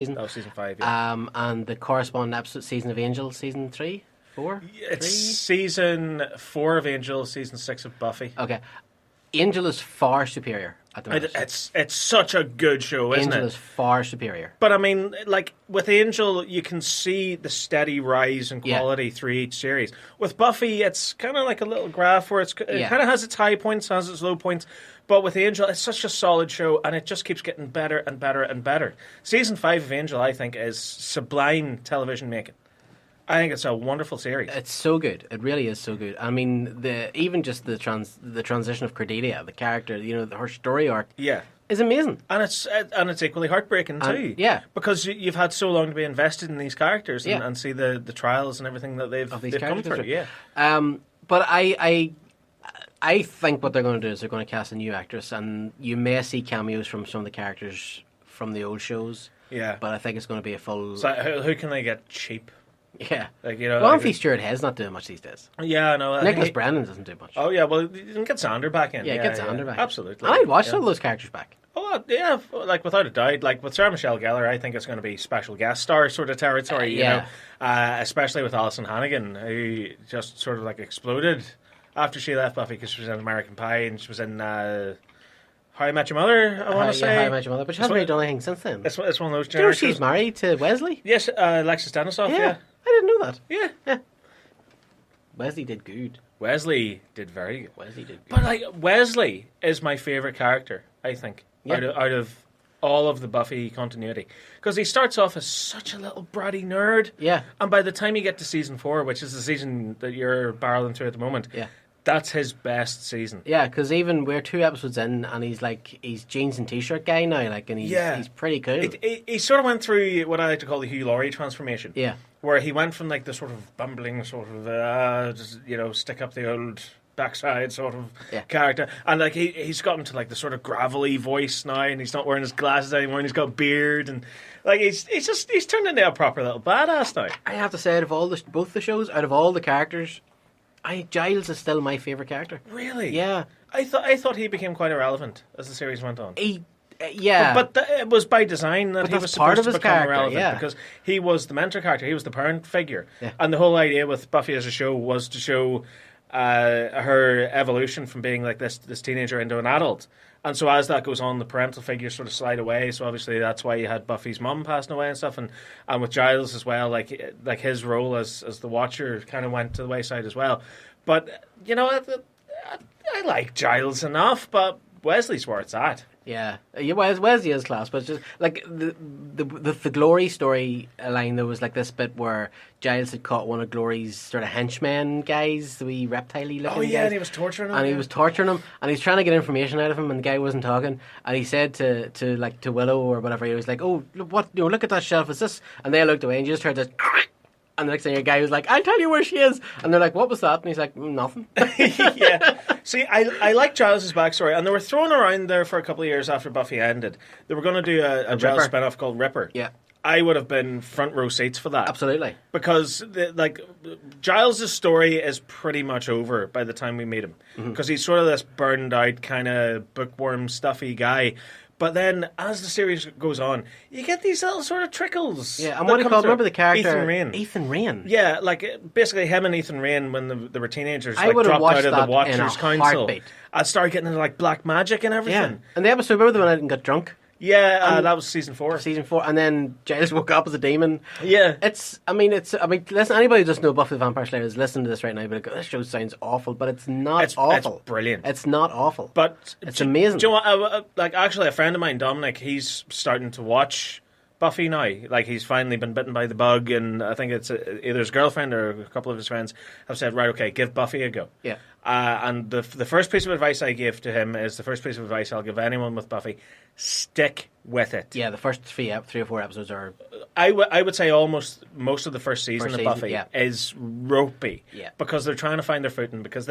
season. Oh, season 5, yeah. And the corresponding episode, season of Angel, season 3, 4? It's 3? season 4 of Angel, season 6 of Buffy. Okay. Angel is far superior at the moment. It's such a good show, isn't it? Angel is far superior. But I mean, like with Angel, you can see the steady rise in quality through each series. With Buffy, it's kind of like a little graph where it kind of has its high points, has its low points. But with Angel, it's such a solid show, and it just keeps getting better and better and better. Season 5 of Angel, I think, is sublime television making. I think it's a wonderful series. It's so good. It really is so good. I mean, even just the transition of Cordelia, the character, her story arc, is amazing. And it's equally heartbreaking too. Yeah, because you've had so long to be invested in these characters and see the trials and everything that they've come through. Yeah. But I think what they're going to do is they're going to cast a new actress, and you may see cameos from some of the characters from the old shows. Yeah. But I think it's going to be a full. So who can they get cheap? Yeah, well, Anthony Stewart Head's not doing much these days. Yeah, I know. Nicholas Brennan doesn't do much. Oh yeah, well, you can get Xander back in. Yeah, get Xander back. Absolutely. And I'd watch all those characters back. Oh yeah, like without a doubt. Like with Sarah Michelle Gellar, I think it's going to be special guest star sort of territory. You know, especially with Alison Hannigan, who just sort of like exploded after she left Buffy because she was in American Pie and she was in. How I Met Your Mother, I want to say. How I Met Your Mother, but she hasn't really done anything since then. It's one of those. Do you know she's married to Wesley? Yes, Alexis Stanislav. Yeah. I didn't know that. Yeah. Wesley did good. Wesley did very good. Wesley did good. But like Wesley is my favourite character, I think, out of all of the Buffy continuity. Because he starts off as such a little bratty nerd. Yeah. And by the time you get to season 4, which is the season that you're barreling through at the moment, that's his best season. Yeah, because even we're 2 episodes in, and he's jeans and t-shirt guy now, and he's pretty cool. He sort of went through what I like to call the Hugh Laurie transformation. Yeah, where he went from like the sort of bumbling sort of stick up the old backside sort of character, and like he's gotten to like the sort of gravelly voice now, and he's not wearing his glasses anymore, and he's got a beard, and like he's turned into a proper little badass now. I have to say, out of both the shows, out of all the characters, Giles is still my favourite character. Really? Yeah. I thought he became quite irrelevant as the series went on. But it was by design that he was supposed to become irrelevant because he was the mentor character, he was the parent figure, and the whole idea with Buffy as a show was to show her evolution from being like this teenager into an adult. And so as that goes on, the parental figures sort of slide away. So obviously that's why you had Buffy's mum passing away and stuff, and with Giles as well, like his role as the Watcher kind of went to the wayside as well. But I like Giles enough, but Wesley's where it's at. Yeah, Wesley is class, but it's just like the Glory story line. There was like this bit where Giles had caught one of Glory's sort of henchmen guys, the wee reptile-y looking guys. And he was torturing him. And he was torturing him, and he's trying to get information out of him, and the guy wasn't talking. And he said to Willow or whatever, he was like, "Oh, look at that shelf. Is this?" And they looked away, and you just heard this. And the next thing, a guy was like, "I'll tell you where she is." And they're like, "What was that?" And he's like, "Nothing." Yeah. See, I like Giles' backstory. And they were thrown around there for a couple of years after Buffy ended. They were going to do a Giles spin-off called Ripper. Yeah. I would have been front row seats for that. Absolutely. Because, Giles' story is pretty much over by the time we meet him. Because he's sort of this burned out, kind of bookworm, stuffy guy. But then, as the series goes on, you get these little sort of trickles. Yeah, and what do you call? Remember the character Ethan Rain. Ethan Rain. Yeah, like basically him and Ethan Rain when they were teenagers, I dropped out of the Watchers in a Council. heartbeat. I'd start getting into like black magic and everything. Yeah, and the episode, remember the one I didn't get drunk? Yeah, that was season 4. Season 4, and then Giles woke up as a demon. Yeah, I mean, listen, anybody who doesn't know Buffy the Vampire Slayer is listening to this right now, but this show sounds awful, but it's not awful. It's brilliant. It's not awful, but it's amazing. Do you know what? Actually, a friend of mine, Dominic, he's starting to watch Buffy now. Like, he's finally been bitten by the bug, and I think it's either his girlfriend or a couple of his friends have said, right, okay, give Buffy a go. Yeah. And the first piece of advice I gave to him is the first piece of advice I'll give anyone with Buffy: stick with it. Yeah, the first 3 or 4 episodes are. I would say most of the first season of Buffy is ropey. Yeah. Because they're trying to find their footing. Because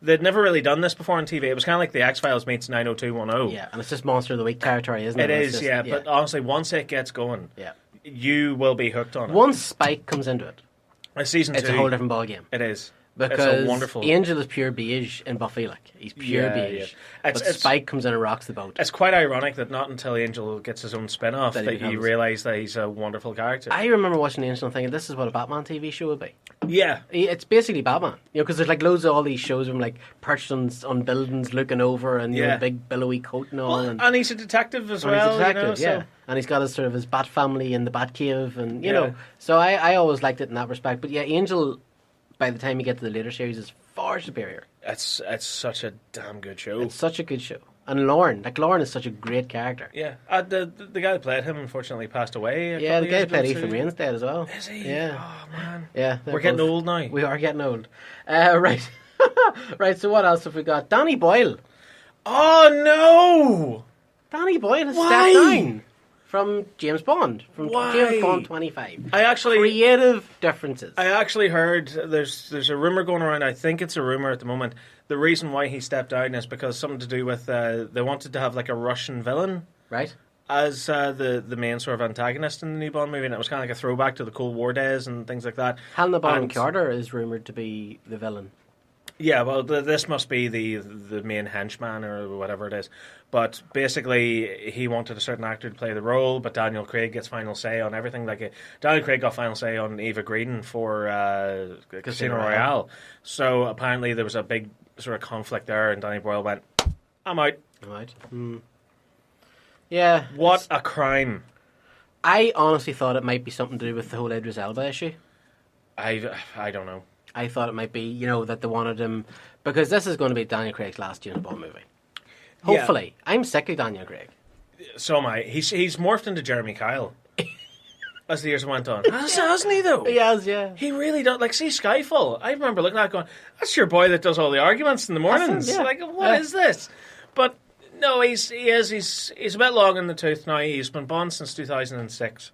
they'd never really done this before on TV. It was kind of like the X-Files meets 90210. Yeah, and it's just Monster of the Week territory, isn't it? It is, yeah. But honestly, once it gets going, you will be hooked on it. Once Spike comes into it, Season 2, it's a whole different ballgame. It is. Because wonderful... Angel is pure beige in Buffy, like. He's pure beige. Yeah. But Spike comes in and rocks the boat. It's quite ironic that not until Angel gets his own spin-off that you realise that he's a wonderful character. I remember watching Angel and thinking, this is what a Batman TV show would be. Yeah. It's basically Batman. Because there's like loads of all these shows where I'm like perched on buildings looking over and you know, big billowy coat and all. And he's a detective as well. He's a detective, you know, so. And he's got his Bat family in the Bat Cave and, you know. So I always liked it in that respect. But yeah, Angel, by the time you get to the later series, is far superior. It's such a damn good show. It's such a good show. And Lorne is such a great character. Yeah. The guy that played him unfortunately passed away. Yeah, the guy who played Ethan Rain's dead as well. Is he? Yeah. Oh, man. Yeah. We're getting old now. We are getting old. Right. Right, so what else have we got? Danny Boyle. Oh, no! Danny Boyle has stepped down from James Bond. From James Bond 25. Creative differences. I actually heard there's a rumour going around. I think it's a rumour at the moment. The reason why he stepped down is because something to do with they wanted to have like a Russian villain, right, as the main sort of antagonist in the new Bond movie, and it was kind of like a throwback to the Cold War days and things like that. Helena Bonham Carter is rumoured to be the villain. Yeah, well, this must be the main henchman or whatever it is. But basically, he wanted a certain actor to play the role, but Daniel Craig gets final say on everything. Daniel Craig got final say on Eva Green for Casino Royale. So apparently there was a big sort of conflict there, and Danny Boyle went, I'm out. Yeah. What a crime. I honestly thought it might be something to do with the whole Idris Elba issue. I don't know. I thought it might be, you know, that they wanted him... Because this is going to be Daniel Craig's last James Bond movie. Hopefully. Yeah. I'm sick of Daniel Craig. So am I. He's morphed into Jeremy Kyle as the years went on. Hasn't he, though? He has, yeah. He really does. Like, see Skyfall. I remember looking at it going, that's your boy that does all the arguments in the mornings. Yeah. Like, what is this? But, no, he's a bit long in the tooth now. He's been Bond since 2006.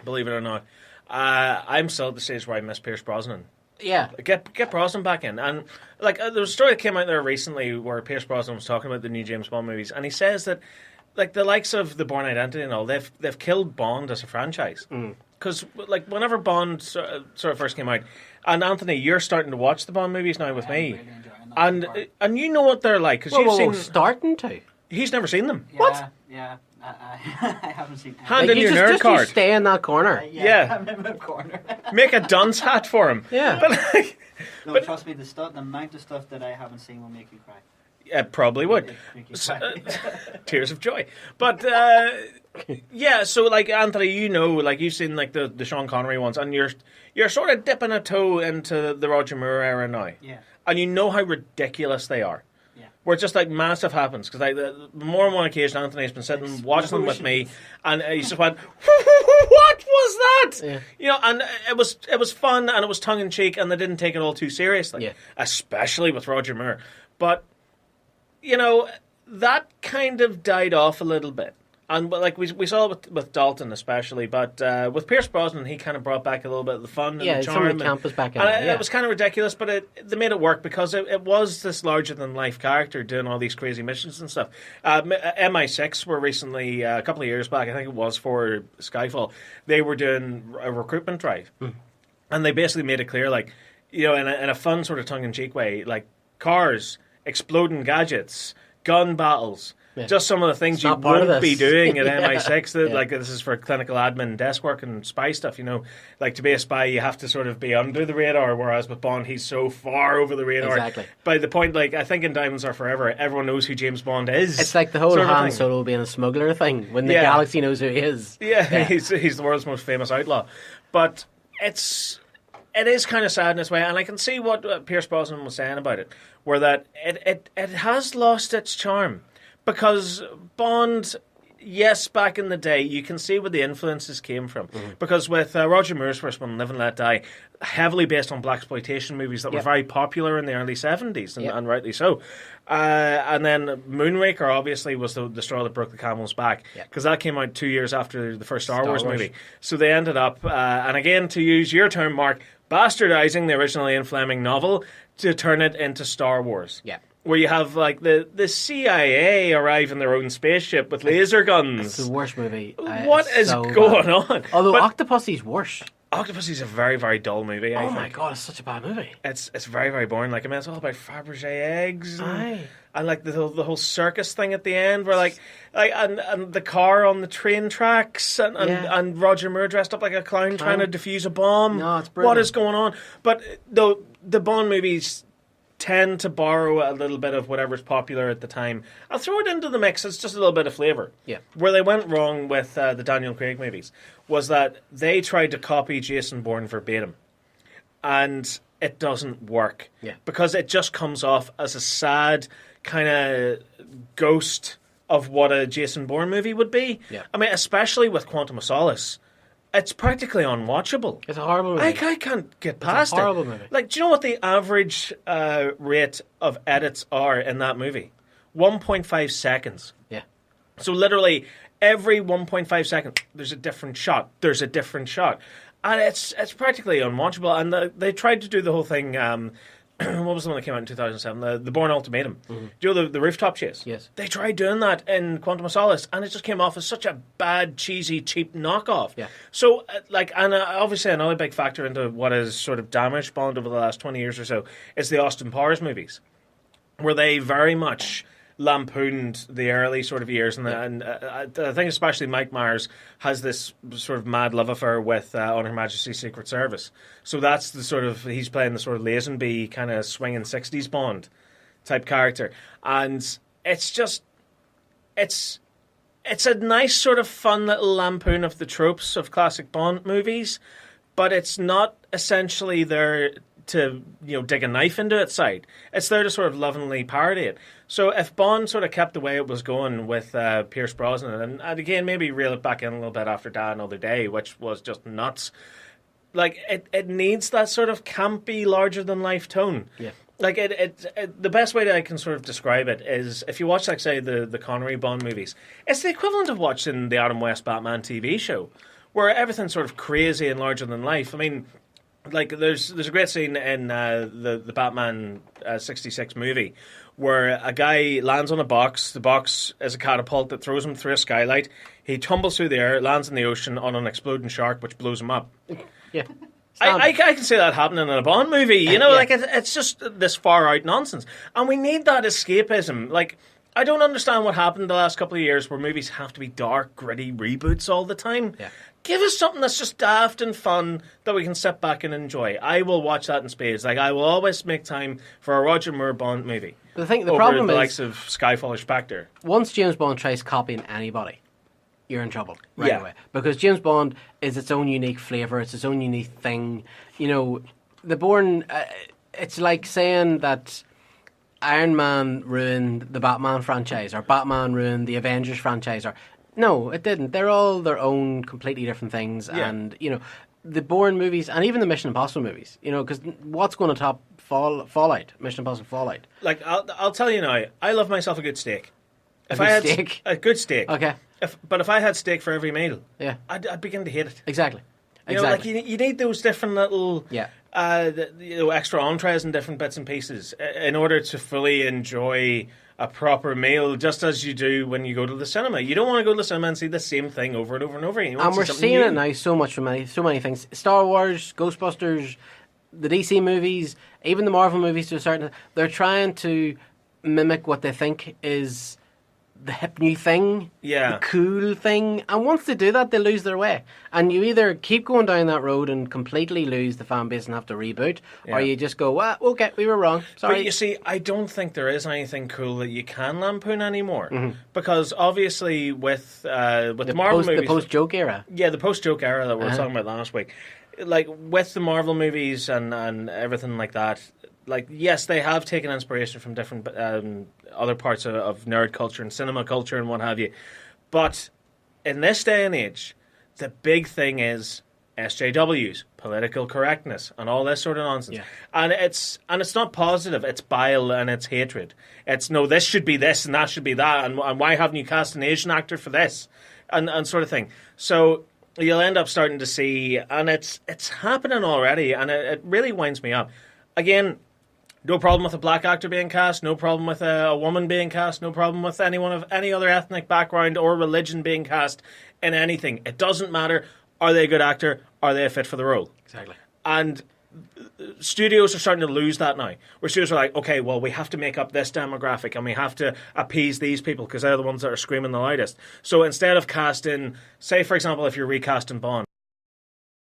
Believe it or not. I'm still at the stage where I miss Pierce Brosnan. Yeah. Get Brosnan back in. And like there was a story that came out there recently where Pierce Brosnan was talking about the new James Bond movies, and he says that like the likes of The Bourne Identity and all, they've killed Bond as a franchise. Because like whenever Bond sort of first came out, and Anthony, you're starting to watch the Bond movies now with me, really and you know what they're like because you've seen starting to. He's never seen them. Yeah, what? Yeah. I haven't seen them. Hand in your nerd card. You stay in that corner. Yeah. I'm in the corner. Make a dunce hat for him. Yeah. But trust me, the amount of stuff that I haven't seen will make you cry. Yeah, probably would. Tears of joy. But, yeah, so, like, Anthony, you know, like, you've seen, like, the Sean Connery ones, and you're sort of dipping a toe into the Roger Moore era now. Yeah. And you know how ridiculous they are. Where just like massive happens because like more than one occasion Anthony's been sitting watching them with me and he just went what was that you know, and it was fun and it was tongue in cheek and they didn't take it all too seriously, especially with Roger Moore, but you know that kind of died off a little bit. And like we saw it with Dalton especially, but with Pierce Brosnan, he kind of brought back a little bit of the fun and the charm. Some of the camp was back in it was kind of ridiculous, but they made it work because it was this larger-than-life character doing all these crazy missions and stuff. MI6 were recently, a couple of years back, I think it was for Skyfall, they were doing a recruitment drive. And they basically made it clear, like, you know, in a fun sort of tongue-in-cheek way, like cars, exploding gadgets, gun battles... Yeah. Just some of the things you won't be doing at MI6. That, like, this is for clinical admin, desk work, and spy stuff, you know. Like, to be a spy, you have to sort of be under the radar, whereas with Bond, he's so far over the radar. Exactly. By the point, like, I think in Diamonds Are Forever, everyone knows who James Bond is. It's like the whole Han Solo being a smuggler thing, when the galaxy knows who he is. Yeah, he's the world's most famous outlaw. But it is kind of sad in this way, and I can see what Pierce Brosnan was saying about it, where that it has lost its charm. Because Bond, yes, back in the day, you can see where the influences came from. Because with Roger Moore's first one, Live and Let Die, heavily based on blaxploitation movies that were very popular in the early 70s, and rightly so. And then Moonraker, obviously, was the straw that broke the camel's back. Because that came out 2 years after the first Star Wars movie. So they ended up, and again, to use your term, Mark, bastardizing the original Ian Fleming novel to turn it into Star Wars. Yeah. Where you have, like, the CIA arrive in their own spaceship with laser guns. It's the worst movie. What is going on? Although Octopussy's worse. Octopussy is a very, very dull movie. I think. My god, it's such a bad movie. It's very, very boring. Like, I mean, it's all about Fabergé eggs. And like the whole circus thing at the end, where and the car on the train tracks, and Roger Moore dressed up like a clown trying to defuse a bomb. No, it's brilliant. What is going on? But the Bond movies tend to borrow a little bit of whatever's popular at the time. I'll throw it into the mix. It's just a little bit of flavour. Yeah. Where they went wrong with the Daniel Craig movies was that they tried to copy Jason Bourne verbatim, and it doesn't work. Yeah. Because it just comes off as a sad kind of ghost of what a Jason Bourne movie would be. Yeah. I mean, especially with Quantum of Solace, it's practically unwatchable. It's a horrible movie. I can't get past it. It's a horrible movie. Like, do you know what the average rate of edits are in that movie? 1.5 seconds. Yeah. So literally every 1.5 seconds, there's a different shot. There's a different shot. And it's practically unwatchable. And they tried to do the whole thing... what was the one that came out in 2007? The Bourne Ultimatum. Mm-hmm. Do you know the rooftop chase? Yes. They tried doing that in Quantum of Solace, and it just came off as such a bad, cheesy, cheap knockoff. Yeah. So, obviously another big factor into what has sort of damaged Bond over the last 20 years or so is the Austin Powers movies, where they very much lampooned the early sort of years, and I think especially Mike Myers has this sort of mad love affair with On Her Majesty's Secret Service. So that's the sort of, he's playing the sort of Lazenby kind of swinging 60s Bond type character, and it's just it's a nice sort of fun little lampoon of the tropes of classic Bond movies, but it's not essentially there to dig a knife into its side. It's there to sort of lovingly parody it. So if Bond sort of kept the way it was going with Pierce Brosnan, and again maybe reel it back in a little bit after Die Another Day, which was just nuts, like it needs that sort of campy, larger than life tone. Yeah. Like the best way that I can sort of describe it is if you watch, like, say, the Connery Bond movies, it's the equivalent of watching the Adam West Batman TV show, where everything's sort of crazy and larger than life. I mean, like, there's a great scene in the Batman 66 movie where a guy lands on a box. The box is a catapult that throws him through a skylight. He tumbles through the air, lands in the ocean on an exploding shark, which blows him up. Yeah. I can see that happening in a Bond movie. Like, it's just this far-out nonsense. And we need that escapism. Like, I don't understand what happened the last couple of years where movies have to be dark, gritty reboots all the time. Yeah. Give us something that's just daft and fun that we can sit back and enjoy. I will watch that in spades. Like, I will always make time for a Roger Moore Bond movie. The problem the is, likes of Skyfall or Spectre. Once James Bond tries copying anybody, you're in trouble right away. Because James Bond is its own unique flavour, it's its own unique thing. The Bourne, it's like saying that Iron Man ruined the Batman franchise, or Batman ruined the Avengers franchise, or... No, it didn't. They're all their own completely different things, and, the Bourne movies, and even the Mission Impossible movies, because what's going to top Fallout, Mission Impossible Fallout? Like, I'll tell you now, I love myself a good steak. A good steak. Okay. But if I had steak for every meal, yeah, I'd begin to hate it. Exactly. Like, you need those different little extra entrees and different bits and pieces in order to fully enjoy a proper meal, just as you do when you go to the cinema. You don't want to go to the cinema and see the same thing over and over and over again. And we're seeing it now so much from so many things. Star Wars, Ghostbusters, the DC movies, even the Marvel movies to a certain... They're trying to mimic what they think is the hip new thing, the cool thing, and once they do that, they lose their way. And you either keep going down that road and completely lose the fan base and have to reboot, or you just go, well, okay, we were wrong, sorry. But you see, I don't think there is anything cool that you can lampoon anymore, because obviously with the Marvel movies... The post-joke era. Yeah, the post-joke era that we were talking about last week. Like, with the Marvel movies and everything like that, like, yes, they have taken inspiration from different other parts of nerd culture and cinema culture and what have you. But in this day and age, the big thing is SJWs, political correctness, and all this sort of nonsense. Yeah. And it's not positive. It's bile and it's hatred. It's, no, this should be this and that should be that, and why haven't you cast an Asian actor for this? And sort of thing. So you'll end up starting to see, and it's happening already, and it really winds me up. Again, no problem with a black actor being cast, no problem with a woman being cast, no problem with anyone of any other ethnic background or religion being cast in anything. It doesn't matter. Are they a good actor? Are they a fit for the role? Exactly. And studios are starting to lose that now. Where studios are like, okay, well, we have to make up this demographic and we have to appease these people because they're the ones that are screaming the loudest. So instead of casting, say, for example, if you're recasting Bond,